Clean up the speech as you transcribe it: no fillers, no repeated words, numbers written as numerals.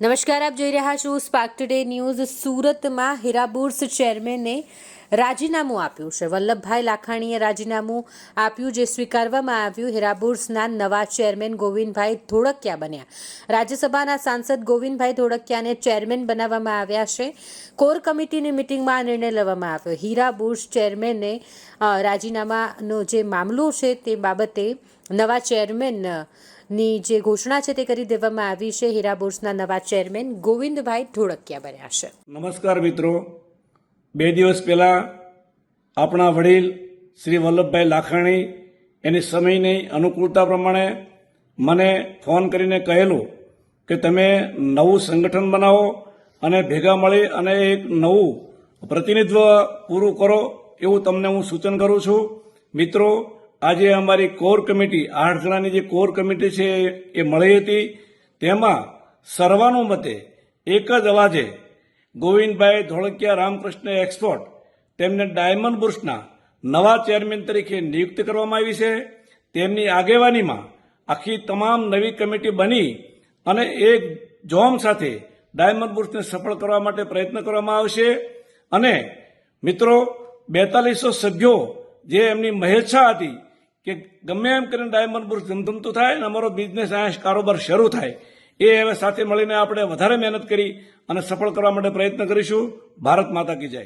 નમસ્કાર, આપ જોઈ રહ્યા છો સ્પાર્ક ટુડે ન્યૂઝ। સુરતમાં હીરાબુર્સ ચેરમેને રાજીનામું આપ્યું છે। વલ્લભભાઈ લાખાણીએ રાજીનામું આપ્યું, જે સ્વીકારવામાં આવ્યું। હીરાબુર્સના નવા ચેરમેન ગોવિંદભાઈ ધોળકિયા બન્યા। રાજ્યસભાના સાંસદ ગોવિંદભાઈ ધોળકિયાને ચેરમેન બનાવવામાં આવ્યા છે। કોર કમિટીની મિટિંગમાં આ નિર્ણય લેવામાં આવ્યો। હીરાબુર્સ ચેરમેને રાજીનામાનો જે મામલો છે તે બાબતે નવા ચેરમેન ની જે ઘોષણા છે તે કરી દેવામાં આવી છે। હીરાબુર્સના નવા ચેરમેન ગોવિંદભાઈ ધોળકિયા બન્યા છે। નમસ્કાર મિત્રો, 2 દિવસ પહેલા આપણા વડીલ શ્રી વલ્લભભાઈ લાખાણી એની સમયની અનુકૂળતા પ્રમાણે મને ફોન કરીને કહેલું કે તમે નવું સંગઠન બનાવો અને ભેગા મળી અને એક નવું પ્રતિનિધિત્વ પૂરું કરો, એવું તમને હું સૂચન કરું છું। મિત્રો, આજે અમારી કોર કમિટી 8 જણાની જે કોર કમિટી છે એ મળી હતી। તેમાં સર્વાનુમતે એક જ અવાજે ગોવિંદભાઈ ધોળકિયા રામકૃષ્ણ એક્સપોર્ટ તેમને ડાયમંડ બુર્સના નવા ચેરમેન તરીકે નિયુક્ત કરવામાં આવી છે। તેમની આગેવાનીમાં આખી તમામ નવી કમિટી બની અને એક જોમ સાથે ડાયમંડ બુર્સને સફળ કરવા માટે પ્રયત્ન કરવામાં આવશે। અને મિત્રો, 4200 સભ્યો જે એમની મહેચ્છા હતી કે ગમે એમ કરીને ડાયમંડ બુર્સ ધમધમતું થાય અને અમારો બિઝનેસ અહીંયા કારોબાર શરૂ થાય, એ હવે સાથે મળીને આપણે વધારે મહેનત કરી અને સફળ કરવા માટે પ્રયત્ન કરીશું। ભારત માતા કી જય।